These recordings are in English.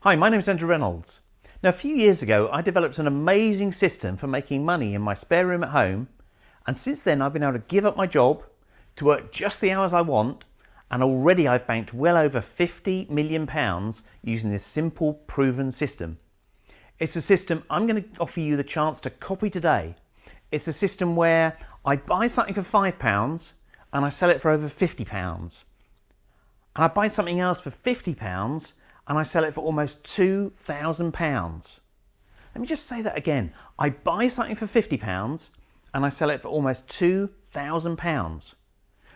Hi, my name is Andrew Reynolds. Now, a few years ago, I developed an amazing system for making money in my spare room at home, and since then I've been able to give up my job to work just the hours I want, and already I've banked well over £50 million using this simple, proven system. It's a system I'm going to offer you the chance to copy today. It's a system where I buy something for £5 and I sell it for over £50. And I buy something else for £50 and I sell it for almost £2,000. Let me just say that again. I buy something for £50 and I sell it for almost £2,000.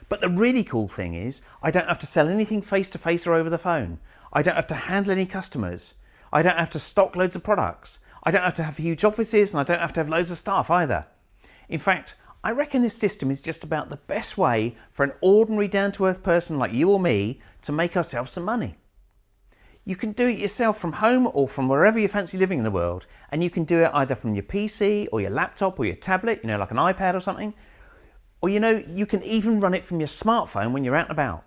But the really cool thing is I don't have to sell anything face to face or over the phone. I don't have to handle any customers. I don't have to stock loads of products. I don't have to have huge offices, and I don't have to have loads of staff either. In fact, I reckon this system is just about the best way for an ordinary down-to-earth person like you or me to make ourselves some money. You can do it yourself from home or from wherever you fancy living in the world, and you can do it either from your PC or your laptop or your tablet, like an iPad or something, or you can even run it from your smartphone when you're out and about.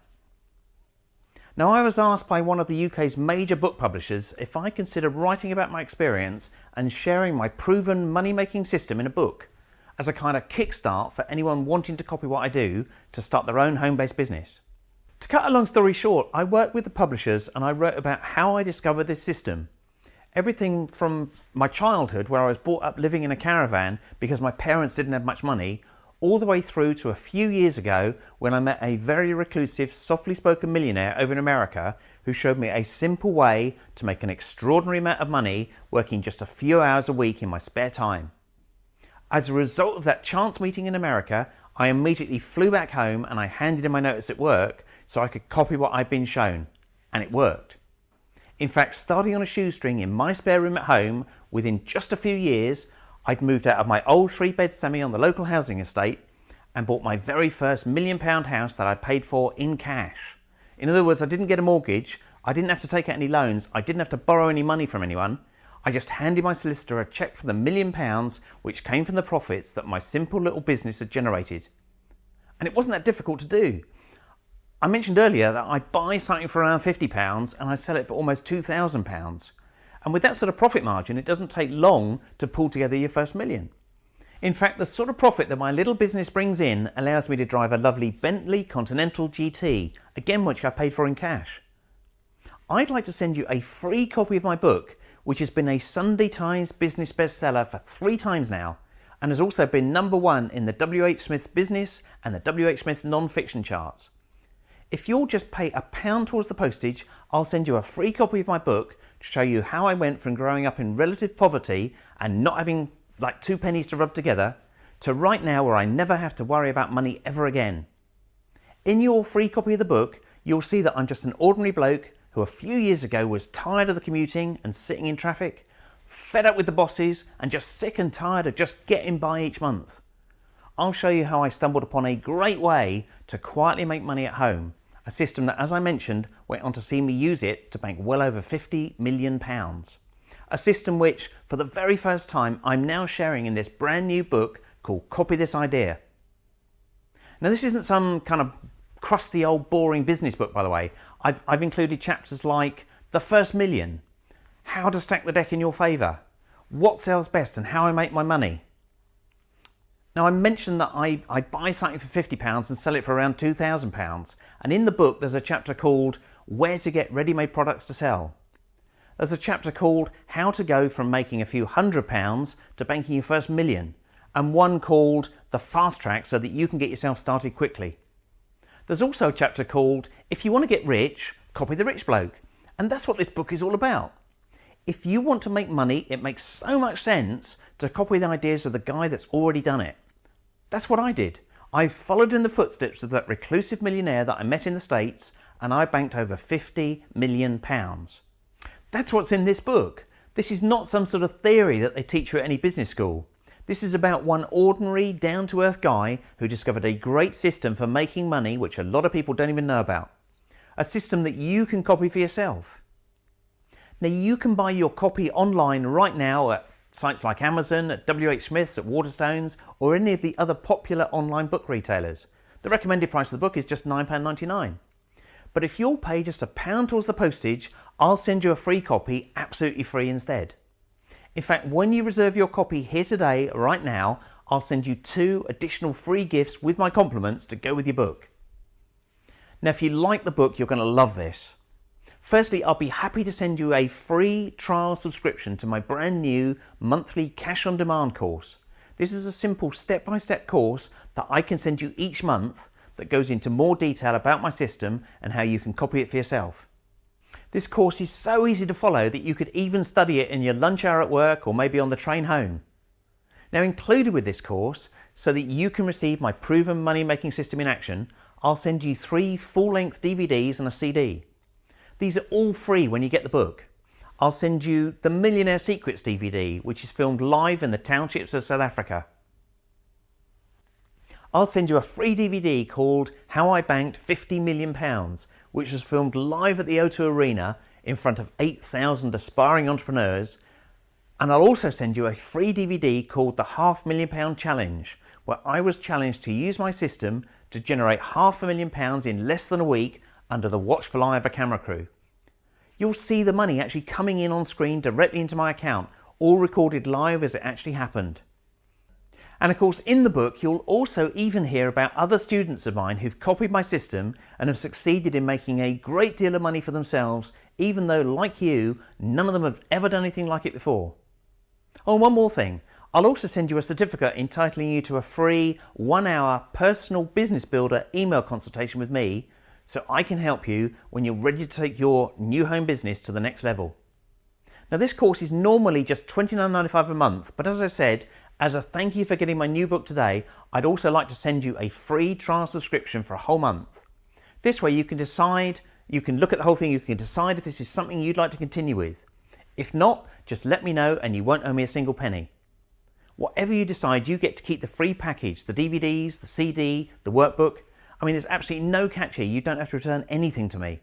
Now, I was asked by one of the UK's major book publishers if I consider writing about my experience and sharing my proven money-making system in a book as a kind of kickstart for anyone wanting to copy what I do to start their own home-based business. To cut a long story short, I worked with the publishers and I wrote about how I discovered this system. Everything from my childhood, where I was brought up living in a caravan because my parents didn't have much money, all the way through to a few years ago when I met a very reclusive, softly spoken millionaire over in America who showed me a simple way to make an extraordinary amount of money working just a few hours a week in my spare time. As a result of that chance meeting in America, I immediately flew back home and I handed in my notice at work so I could copy what I'd been shown. And it worked. In fact, starting on a shoestring in my spare room at home, within just a few years, I'd moved out of my old 3-bed semi on the local housing estate and bought my very first £1 million house that I paid for in cash. In other words, I didn't get a mortgage, I didn't have to take out any loans, I didn't have to borrow any money from anyone. I just handed my solicitor a cheque for the £1 million, which came from the profits that my simple little business had generated. And it wasn't that difficult to do. I mentioned earlier that I buy something for around £50 and I sell it for almost £2,000. And with that sort of profit margin, it doesn't take long to pull together your first million. In fact, the sort of profit that my little business brings in allows me to drive a lovely Bentley Continental GT, again which I paid for in cash. I'd like to send you a free copy of my book, which has been a Sunday Times business bestseller for 3 times now, and has also been #1 in the W.H. Smith's business and the W.H. Smith's non-fiction charts. If you'll just pay £1 towards the postage, I'll send you a free copy of my book to show you how I went from growing up in relative poverty and not having like 2 pennies to rub together to right now where I never have to worry about money ever again. In your free copy of the book, you'll see that I'm just an ordinary bloke who a few years ago was tired of the commuting and sitting in traffic, fed up with the bosses and just sick and tired of just getting by each month. I'll show you how I stumbled upon a great way to quietly make money at home, a system that, as I mentioned, went on to see me use it to bank well over £50 million. A system which, for the very first time, I'm now sharing in this brand new book called Copy This Idea. Now, this isn't some kind of crusty old boring business book, by the way. I've included chapters like The First Million, How to Stack the Deck in Your Favour, What Sells Best and How I Make My Money. Now, I mentioned that I buy something for £50 and sell it for around £2,000, and in the book there's a chapter called Where to Get Ready-Made Products to Sell. There's a chapter called How to Go from Making a few £100 to banking your first million, and one called The Fast Track so that you can get yourself started quickly. There's also a chapter called If You Want to Get Rich, Copy the Rich Bloke, and that's what this book is all about. If you want to make money, it makes so much sense to copy the ideas of the guy that's already done it. That's what I did. I followed in the footsteps of that reclusive millionaire that I met in the States, and I banked over £50 million. That's what's in this book. This is not some sort of theory that they teach you at any business school. This is about one ordinary, down-to-earth guy who discovered a great system for making money which a lot of people don't even know about. A system that you can copy for yourself. Now, you can buy your copy online right now at sites like Amazon, at W.H. Smith's, at Waterstones, or any of the other popular online book retailers. The recommended price of the book is just £9.99. But if you'll pay just £1 towards the postage, I'll send you a free copy absolutely free instead. In fact, when you reserve your copy here today, right now, I'll send you 2 additional free gifts with my compliments to go with your book. Now, if you like the book, you're going to love this. Firstly, I'll be happy to send you a free trial subscription to my brand new monthly cash on demand course. This is a simple step-by-step course that I can send you each month that goes into more detail about my system and how you can copy it for yourself. This course is so easy to follow that you could even study it in your lunch hour at work or maybe on the train home. Now, included with this course, so that you can receive my proven money making system in action, I'll send you 3 full-length DVDs and a CD. These are all free when you get the book. I'll send you the Millionaire Secrets DVD, which is filmed live in the townships of South Africa. I'll send you a free DVD called How I Banked £50 Million, which was filmed live at the O2 Arena in front of 8,000 aspiring entrepreneurs. And I'll also send you a free DVD called the £500,000 Challenge, where I was challenged to use my system to generate £500,000 in less than a week under the watchful eye of a camera crew. You'll see the money actually coming in on screen directly into my account, all recorded live as it actually happened. And of course, in the book, you'll also even hear about other students of mine who've copied my system and have succeeded in making a great deal of money for themselves, even though, like you, none of them have ever done anything like it before. Oh, one more thing. I'll also send you a certificate entitling you to a free 1-hour personal business builder email consultation with me, so I can help you when you're ready to take your new home business to the next level. Now, this course is normally just $29.95 a month, but as I said, as a thank you for getting my new book today, I'd also like to send you a free trial subscription for a whole month. This way you can decide, you can look at the whole thing, you can decide if this is something you'd like to continue with. If not, just let me know and you won't owe me a single penny. Whatever you decide, you get to keep the free package, the DVDs, the CD, the workbook. I mean, there's absolutely no catch here. You don't have to return anything to me.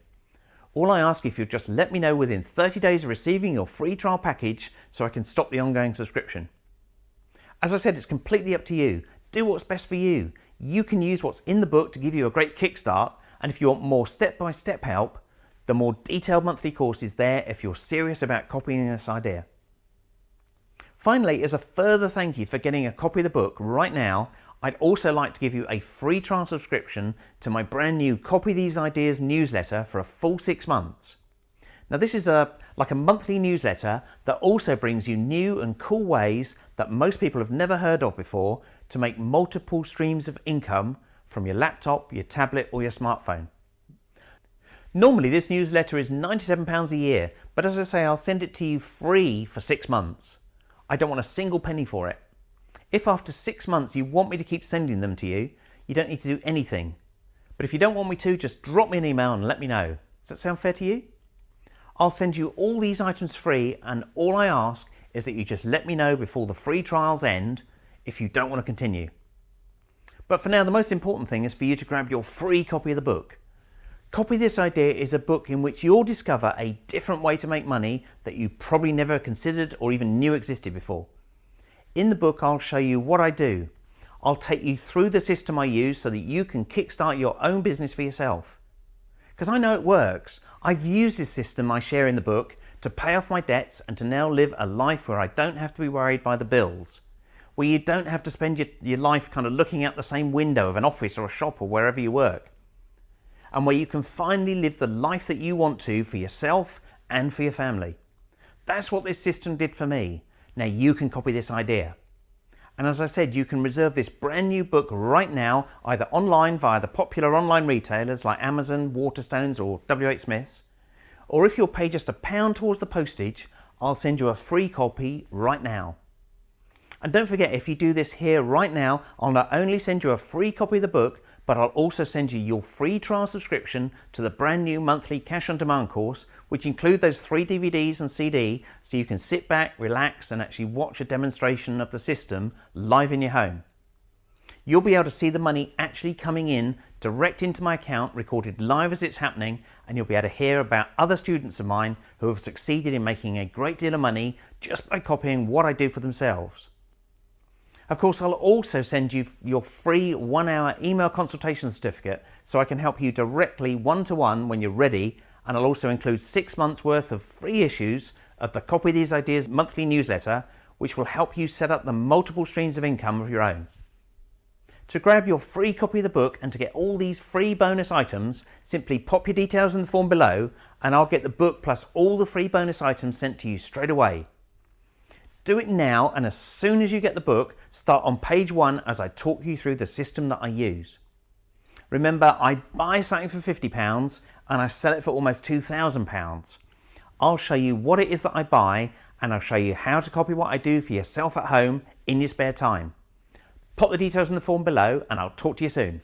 All I ask if you'll just let me know within 30 days of receiving your free trial package so I can stop the ongoing subscription. As I said, it's completely up to you. Do what's best for you. You can use what's in the book to give you a great kickstart, and if you want more step-by-step help, the more detailed monthly course is there if you're serious about copying this idea. Finally, as a further thank you for getting a copy of the book right now, I'd also like to give you a free trial subscription to my brand new Copy These Ideas newsletter for a full 6 months. Now, this is like a monthly newsletter that also brings you new and cool ways that most people have never heard of before to make multiple streams of income from your laptop, your tablet or your smartphone. Normally this newsletter is £97 a year, but as I say, I'll send it to you free for 6 months. I don't want a single penny for it. If after 6 months you want me to keep sending them to you, you don't need to do anything. But if you don't want me to, just drop me an email and let me know. Does that sound fair to you? I'll send you all these items free, and all I ask is that you just let me know before the free trials end if you don't want to continue. But for now, the most important thing is for you to grab your free copy of the book. Copy This Idea is a book in which you'll discover a different way to make money that you probably never considered or even knew existed before. In the book, I'll show you what I do. I'll take you through the system I use so that you can kickstart your own business for yourself. Because I know it works. I've used this system I share in the book to pay off my debts and to now live a life where I don't have to be worried by the bills, where you don't have to spend your life kind of looking out the same window of an office or a shop or wherever you work, and where you can finally live the life that you want to for yourself and for your family. That's what this system did for me. Now you can copy this idea. And as I said, you can reserve this brand new book right now, either online via the popular online retailers like Amazon, Waterstones or WH Smith's, or if you'll pay just £1 towards the postage, I'll send you a free copy right now. And don't forget, if you do this here right now, I'll not only send you a free copy of the book, but I'll also send you your free trial subscription to the brand new monthly Cash on Demand course, which include those 3 DVDs and CD, so you can sit back, relax, and actually watch a demonstration of the system live in your home. You'll be able to see the money actually coming in direct into my account, recorded live as it's happening, and you'll be able to hear about other students of mine who have succeeded in making a great deal of money just by copying what I do for themselves. Of course, I'll also send you your free 1-hour email consultation certificate so I can help you directly one-to-one when you're ready and I'll also include 6 months worth of free issues of the Copy These Ideas monthly newsletter, which will help you set up the multiple streams of income of your own. To grab your free copy of the book and to get all these free bonus items, simply pop your details in the form below and I'll get the book plus all the free bonus items sent to you straight away. Do it now, and as soon as you get the book, start on page 1 as I talk you through the system that I use. Remember, I buy something for £50 and I sell it for almost £2,000. I'll show you what it is that I buy, and I'll show you how to copy what I do for yourself at home in your spare time. Pop the details in the form below and I'll talk to you soon.